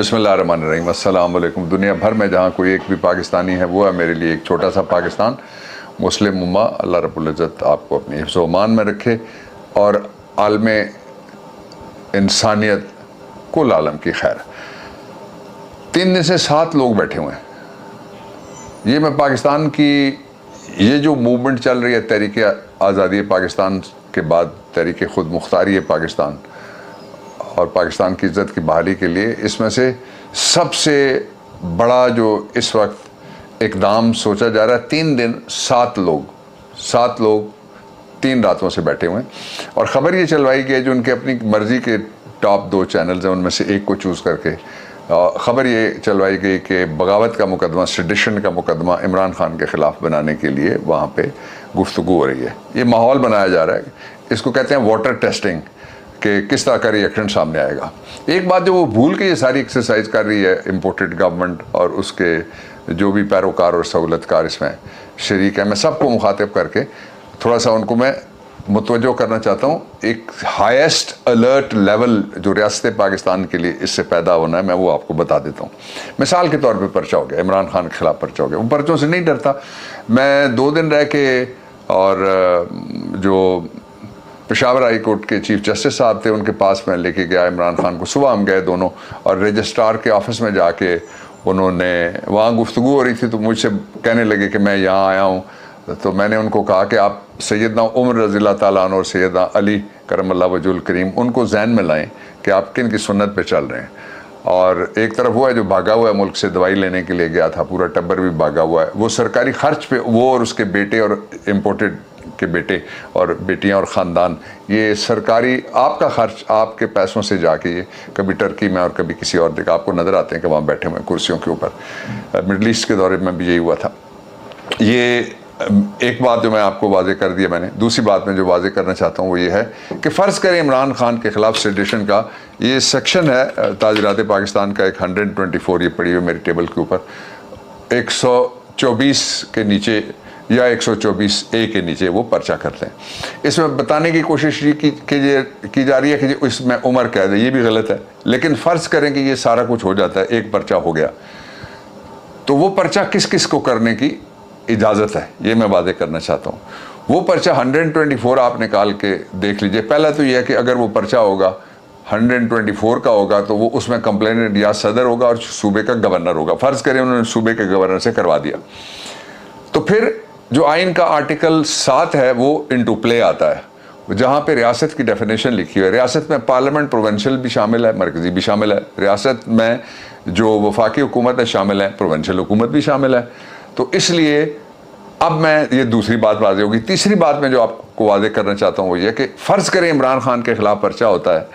बिस्मिल्लाहिर्रहमानिर्रहीम। अस्सलाम वालेकुम। दुनिया भर में जहाँ कोई एक भी पाकिस्तानी है वो है मेरे लिए एक छोटा सा पाकिस्तान। मुस्लिम उम्मा अल्लाह रब्बुल इज़्ज़त आपको अपनी हिफ्ज़ व अमान में रखे और आलम इंसानियत कुल आलम की खैर। 3 दिन से 7 लोग बैठे हुए हैं। ये मैं पाकिस्तान की ये जो मूवमेंट चल रही है तहरीक आज़ादी पाकिस्तान के बाद तहरीक खुद मुख्तारी पाकिस्तान और पाकिस्तान की इज़्ज़त की बहाली के लिए, इसमें से सबसे बड़ा जो इस वक्त इक़दाम सोचा जा रहा है, 3 दिन 7 लोग 3 रातों से बैठे हुए हैं। और ख़बर ये चलवाई गई जो उनके अपनी मर्ज़ी के टॉप 2 चैनल्स हैं उनमें से एक को चूज़ करके ख़बर ये चलवाई गई कि बगावत का मुकदमा, सेडिशन का मुकदमा इमरान खान के ख़िलाफ़ बनाने के लिए वहाँ पे गुफ्तगू हो रही है। ये माहौल बनाया जा रहा है, इसको कहते हैं वाटर टेस्टिंग कि किस तरह का रिएक्शन सामने आएगा। एक बात जो वो भूल के ये सारी एक्सरसाइज कर रही है इम्पोर्टेड गवर्नमेंट और उसके जो भी पैरोकार और सहूलतकार इसमें शरीक है, मैं सबको मुखातिब करके थोड़ा सा उनको मैं मुतवज्जो करना चाहता हूँ। एक हाईएस्ट अलर्ट लेवल जो रियासत पाकिस्तान के लिए इससे पैदा होना है, मैं वो आपको बता देता हूँ। मिसाल के तौर पे पर्चा हो गया, इमरान खान के ख़िलाफ़ पर्चा हो गया। वो पर्चों से नहीं डरता। मैं 2 दिन रह के और जो पेशावर हाई कोर्ट के चीफ जस्टिस साहब थे उनके पास मैं लेके गया इमरान खान को। सुबह हम गए दोनों और रजिस्ट्रार के ऑफिस में जाके उन्होंने वहाँ गुफ्तगू हो रही थी तो मुझसे कहने लगे कि मैं यहाँ आया हूँ। तो मैंने उनको कहा कि आप सैयदना उमर रज़ियल्लाहु ताला अन्हु और सैयदना अली करमल्लाहु वजहुल करीम उनको ज़हन में लाएं कि आप किन की सुन्नत पे चल रहे हैं। और एक तरफ वो है जो भागा हुआ है, मुल्क से दवाई लेने के लिए गया था, पूरा टब्बर भी भागा हुआ है। वो सरकारी खर्च पे वो और उसके बेटे और इम्पोर्टेड के बेटे और बेटियां और ख़ानदान, ये सरकारी आपका खर्च आपके पैसों से जाके ये कभी टर्की में और कभी किसी और जगह आपको नज़र आते हैं कि वहाँ बैठे हुए कुर्सियों के ऊपर। मिडल ईस्ट के दौरे में भी यही हुआ था। ये एक बात जो मैं आपको वाजे कर दिया मैंने। दूसरी बात मैं जो वाजे करना चाहता हूँ वो ये है कि फ़र्ज़ करें इमरान खान के ख़िलाफ़ सेडिशन का ये सेक्शन है ताज़रात पाकिस्तान का एक 124, ये पड़ी हुई मेरी टेबल के ऊपर, 124 के नीचे या 124A के नीचे वो पर्चा करते हैं। इसमें बताने की कोशिश की जा रही है कि इसमें उम्र कैद है, ये भी गलत है। लेकिन फ़र्ज़ करें कि ये सारा कुछ हो जाता है, एक पर्चा हो गया, तो वो पर्चा किस किस को करने की इजाज़त है ये मैं वादे करना चाहता हूँ। वो पर्चा 124 आप निकाल के देख लीजिए। पहला तो ये है कि अगर वो पर्चा होगा 124 का होगा तो वो उसमें कंप्लेनेंट या सदर होगा और सूबे का गवर्नर होगा। फ़र्ज़ करें उन्होंने सूबे के गवर्नर से करवा दिया, तो फिर जो आइन का आर्टिकल 7 है वो इनटू प्ले आता है, जहाँ पे रियासत की डेफिनेशन लिखी हुई है। रियासत में पार्लियामेंट प्रोविंशियल भी शामिल है, मरकज़ी भी शामिल है। रियासत में जो वफाकी हुकूमत है शामिल है, प्रोविंशियल हुकूमत भी शामिल है। तो इसलिए अब मैं ये दूसरी बात वाज़ेह होगी। तीसरी बात मैं जो आपको वाज़ेह करना चाहता हूँ वो ये कि फ़र्ज़ करें इमरान खान के ख़िलाफ़ पर्चा होता है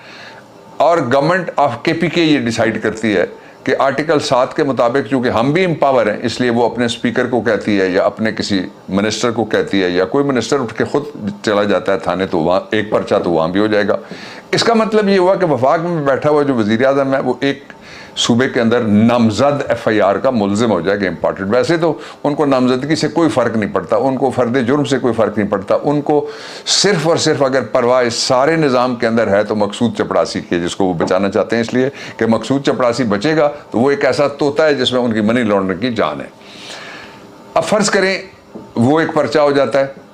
और गवर्नमेंट ऑफ KPK ये डिसाइड करती है कि आर्टिकल 7 के मुताबिक चूँकि हम भी एम्पावर हैं इसलिए वो अपने स्पीकर को कहती है या अपने किसी मिनिस्टर को कहती है या कोई मिनिस्टर उठ के खुद चला जाता है थाने, तो वहाँ एक पर्चा तो वहाँ भी हो जाएगा। इसका मतलब ये हुआ कि वफाक में बैठा हुआ जो वज़ीर आज़म है वो एक सूबे के अंदर नामजद FIR का मुलजिम हो जाएगा, इम्पॉर्टेंट। वैसे तो उनको नामजदगी से कोई फ़र्क नहीं पड़ता, उनको फ़र्द जुर्म से कोई फ़र्क नहीं पड़ता। उनको सिर्फ़ और सिर्फ अगर परवाह इस सारे निज़ाम के अंदर है तो मकसूद चपड़ासी की, जिसको वो बचाना चाहते हैं, इसलिए कि मकसूद चपड़ासी बचेगा तो वो एक ऐसा तोता है जिसमें उनकी मनी लॉन्ड्रिंग की जान है। अब फ़र्ज़ करें वो एक पर्चा हो जाता है।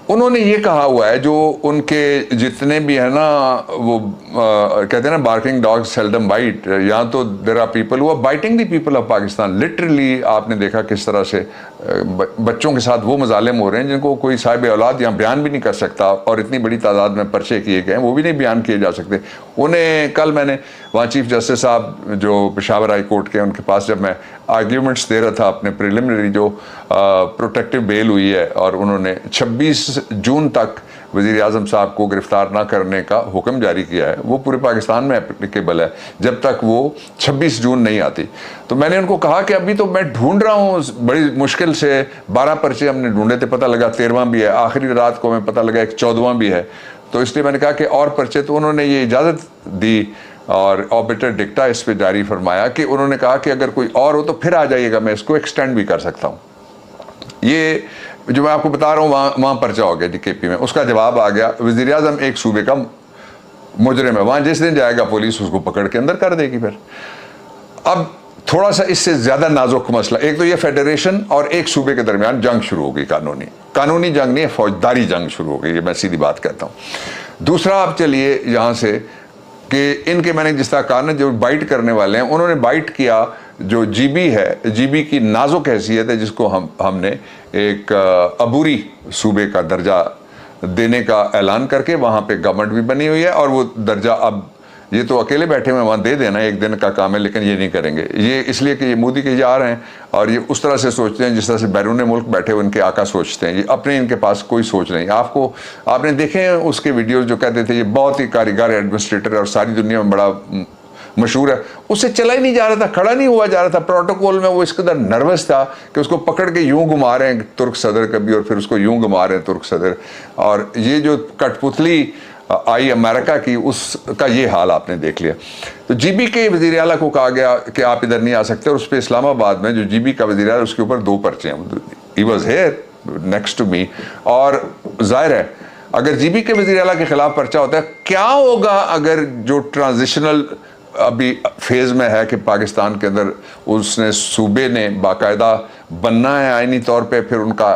उन्होंने ये कहा हुआ है जो उनके जितने भी है ना वो कहते हैं ना बार्किंग डॉग्स सेल्डम बाइट, यहाँ तो there are people who are biting the people of Pakistan. Literally आपने देखा किस तरह से बच्चों के साथ वो मजालिम हो रहे हैं जिनको कोई साहिब औलाद यहाँ बयान भी नहीं कर सकता, और इतनी बड़ी तादाद में पर्चे किए गए हैं वो भी नहीं बयान किए जा सकते। उन्हें कल मैंने वहाँ चीफ जस्टिस साहब जो पेशावर हाई कोर्ट के उनके पास जब मैं आर्ग्यूमेंट्स दे रहा था अपने प्रिलिमिनरी जो प्रोटेक्टिव बेल हुई है, और उन्होंने 26 जून तक वज़ीर आज़म साहब को गिरफ़्तार ना करने का हुक्म जारी किया है, वो पूरे पाकिस्तान में एप्लीकेबल है जब तक वो 26 जून नहीं आती। तो मैंने उनको कहा कि अभी तो मैं ढूंढ रहा हूँ, बड़ी मुश्किल से 12 पर्चे हमने ढूंढे थे, पता लगा 13वां भी है, आखिरी रात को हमें पता लगा एक 14वां भी है। तो इसलिए मैंने कहा कि और पर्चे, तो उन्होंने ये इजाज़त दी और ऑबिटर डिक्टा इस पर जारी फरमाया कि उन्होंने कहा कि अगर कोई और हो तो फिर आ जाइएगा, मैं इसको एक्सटेंड भी कर सकता हूँ। ये जो मैं आपको बता रहा हूँ वहाँ पर्चा हो गया जी KP में। उसका जवाब आ गया, वज़ीर आज़म एक सूबे का मुजरिम है, वहाँ जिस दिन जाएगा पुलिस उसको पकड़ के अंदर कर देगी। फिर अब थोड़ा सा इससे ज़्यादा नाजुक मसला, एक तो ये फेडरेशन और एक सूबे के दरमियान जंग शुरू हो गई, कानूनी जंग नहीं है, फौजदारी जंग शुरू हो गई, ये मैं सीधी बात कहता हूँ। दूसरा, आप चलिए यहाँ से कि इनके, मैंने जिस तरह कहा ना, जो बाइट करने वाले हैं उन्होंने बाइट किया जो जीबी है, जीबी की नाजुक हैसियत है जिसको हमने एक अबूरी सूबे का दर्जा देने का ऐलान करके वहाँ पे गवर्नमेंट भी बनी हुई है, और वो दर्जा अब ये तो अकेले बैठे हुए वहाँ दे देना, एक दिन का काम है, लेकिन ये नहीं करेंगे। ये इसलिए कि ये मोदी के जा रहे हैं और ये उस तरह से सोचते हैं जिस तरह से बैरून मुल्क बैठे हुए उनके आका सोचते हैं। ये अपने, इनके पास कोई सोच नहीं। आपने देखे हैं उसके वीडियोस जो कहते थे ये बहुत ही कारीगर एडमिनिस्ट्रेटर और सारी दुनिया में बड़ा मशहूर है, उससे चला ही नहीं जा रहा था, खड़ा नहीं हुआ जा रहा था प्रोटोकॉल में। वो इस कदर नर्वस था कि उसको पकड़ के यूं घुमा रहे हैं तुर्क सदर कभी, और फिर उसको यूं घुमा रहे हैं तुर्क सदर। और ये जो कठपुतली आई अमेरिका की, उसका ये हाल आपने देख लिया। तो जीबी के वज़ीर आला को कहा गया कि आप इधर नहीं आ सकते, और उस पर इस्लामाबाद में जो जीबी का वज़ीर आला, उसके ऊपर 2 पर्चे हैं। He was here next to me. और जाहिर है अगर जीबी के वज़ीर आला के खिलाफ पर्चा होता है, क्या होगा अगर जो ट्रांजिशनल अभी फेज़ में है कि पाकिस्तान के अंदर उसने, सूबे ने बाकायदा बनना है आइनी तौर पे, फिर उनका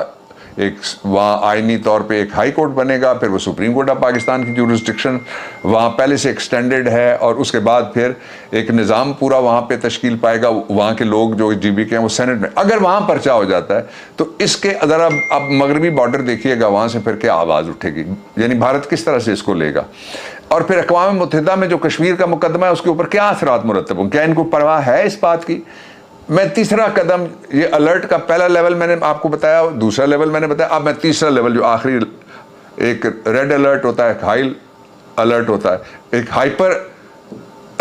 एक वहाँ आइनी तौर पे एक हाई कोर्ट बनेगा, फिर वो सुप्रीम कोर्ट ऑफ पाकिस्तान की जुरिस्डिक्शन वहाँ पहले से एक्सटेंडेड है, और उसके बाद फिर एक निज़ाम पूरा वहाँ पे तश्कील पाएगा। वहाँ के लोग जो जीबी के हैं वो सेनेट में, अगर वहाँ पर्चा हो जाता है तो इसके अदर अब मगरबी बॉर्डर देखिएगा, वहाँ से फिर क्या आवाज़ उठेगी, यानी भारत किस तरह से इसको लेगा। और फिर अक़वाम मुत्तहिदा में जो कश्मीर का मुकदमा है उसके ऊपर क्या असरात मुरतब हों, क्या इनको परवाह है इस बात की। मैं तीसरा कदम, ये अलर्ट का पहला लेवल मैंने आपको बताया, दूसरा लेवल मैंने बताया, अब मैं तीसरा लेवल जो आखिरी, एक रेड अलर्ट होता है, एक हाई अलर्ट होता है, एक हाइपर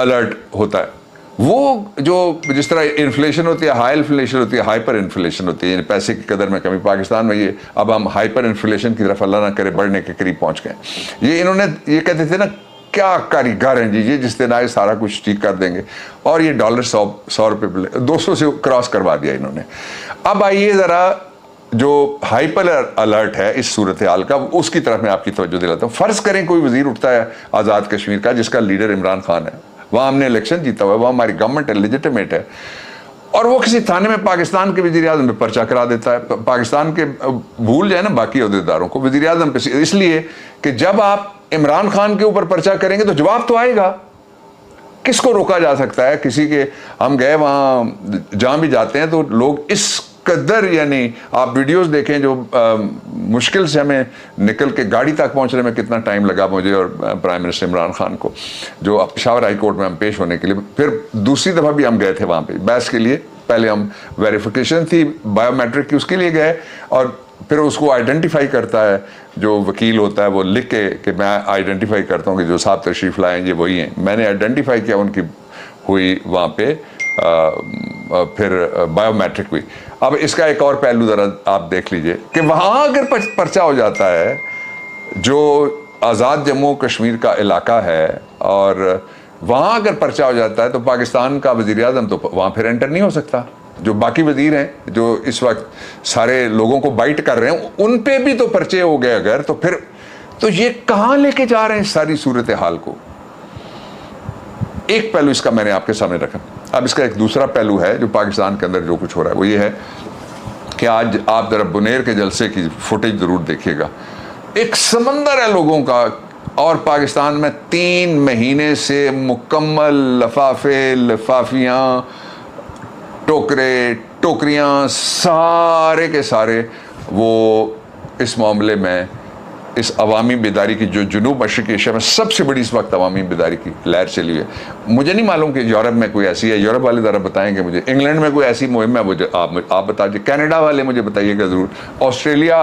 अलर्ट होता है। वो जो जिस तरह इन्फ्लेशन होती है, हाई इन्फ्लेशन होती है, हाइपर इन्फ्लेशन होती है, यानी पैसे की कदर में कमी। पाकिस्तान में ये अब हम हाइपर इन्फ्लेशन की तरफ अल्लाह ना करे बढ़ने के करीब पहुंच गए। ये इन्होंने ये कहते थे ना, क्या कारीगर हैं जी ये, जिस दिन आए सारा कुछ ठीक कर देंगे, और ये डॉलर 100 रुपये 200 से क्रॉस करवा दिया इन्होंने। अब आइए ज़रा जो हाइपर अलर्ट है इस सूरत हाल का, उसकी तरफ मैं आपकी तवज्जो दिलाता हूँ। फ़र्ज़ करें कोई वज़ीर उठता है आज़ाद कश्मीर का, जिसका लीडर इमरान खान है, वहाँ हमने इलेक्शन जीता हुआ है, वहाँ हमारी गवर्नमेंट है, लेजिटिमेट है, और वो किसी थाने में पाकिस्तान के वज़ीर आज़म पे पर्चा करा देता है। पाकिस्तान के भूल जाए ना बाकी अहदेदारों को, वज़ीर आज़म पे, इसलिए कि जब आप इमरान खान के ऊपर पर्चा करेंगे तो जवाब तो आएगा। किसको रोका जा सकता है? किसी के, हम गए वहाँ, जहाँ भी जाते हैं तो लोग इस कदर, यानी आप वीडियोस देखें जो मुश्किल से हमें निकल के गाड़ी तक पहुँचने में कितना टाइम लगा मुझे और प्राइम मिनिस्टर इमरान खान को, जो पेशावर हाई कोर्ट में हम पेश होने के लिए। फिर दूसरी दफ़ा भी हम गए थे वहाँ पे बहस के लिए। पहले हम वेरिफिकेशन थी बायोमेट्रिक की, उसके लिए गए, और फिर उसको आइडेंटिफाई करता है जो वकील होता है, वो लिख के कि मैं आइडेंटिफाई करता हूँ कि जो साहब तशरीफ़ लाएँ ये वही हैं। मैंने आइडेंटिफाई किया, उनकी हुई वहाँ पे, फिर बायोमेट्रिक हुई। अब इसका एक और पहलू ज़रा आप देख लीजिए कि वहाँ अगर पर्चा हो जाता है, जो आज़ाद जम्मू कश्मीर का इलाका है, और वहाँ अगर पर्चा हो जाता है तो पाकिस्तान का वज़ीर आज़म तो वहाँ फिर एंटर नहीं हो सकता। जो बाकी वज़ीर हैं जो इस वक्त सारे लोगों को बाइट कर रहे हैं, उन पे भी तो पर्चे हो गए अगर, तो फिर तो ये कहाँ लेके जा रहे हैं सारी सूरत हाल को। एक पहलू इसका मैंने आपके सामने रखा। अब इसका एक दूसरा पहलू है जो पाकिस्तान के अंदर जो कुछ हो रहा है, वो ये है कि आज आप जरा बुनेर के जलसे की फुटेज ज़रूर देखिएगा। एक समंदर है लोगों का, और पाकिस्तान में 3 महीने से मुकम्मल लफाफे, लफाफियाँ, टोकरे, टोकरियाँ, सारे के सारे वो इस मामले में, इस अवामी बेदारी की जो जुनूब मशरक़ी एशिया में सबसे बड़ी इस वक्त अवामी बेदारी की लहर चली हुई है। मुझे नहीं मालूम कि यूरोप में कोई ऐसी है, यूरोप वाले ज़रा बताएंगे मुझे। इंग्लैंड में कोई ऐसी मुहिम है मुझे आप बता दीजिए। कनाडा वाले मुझे बताइएगा ज़रूर, ऑस्ट्रेलिया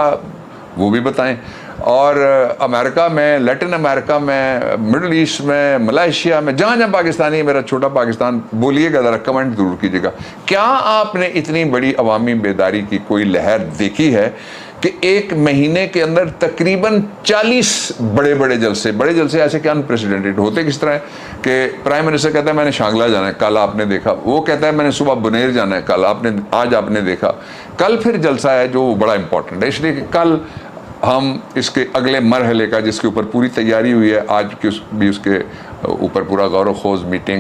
वो भी बताएं, और अमेरिका में, लैटिन अमेरिका में, मिडल ईस्ट में, मलेशिया में, जहाँ जहाँ पाकिस्तानी है, मेरा छोटा पाकिस्तान, बोलिएगा ज़रा, कमेंट ज़रूर कीजिएगा। क्या आपने इतनी बड़ी अवामी बेदारी की कोई लहर देखी है कि 1 महीने के अंदर तकरीबन 40 बड़े बड़े जलसे ऐसे कि अनप्रेसिडेंटेड होते किस तरह है कि प्राइम मिनिस्टर कहता है मैंने शांगला जाना है, कल आपने देखा, वो कहता है मैंने सुबह बुनेर जाना है, कल आज आपने देखा, कल फिर जलसा है जो बड़ा इंपॉर्टेंट है, इसलिए कि कल हम इसके अगले मरहले का, जिसके ऊपर पूरी तैयारी हुई है, आज की भी उसके ऊपर पूरा गौर व खोज मीटिंग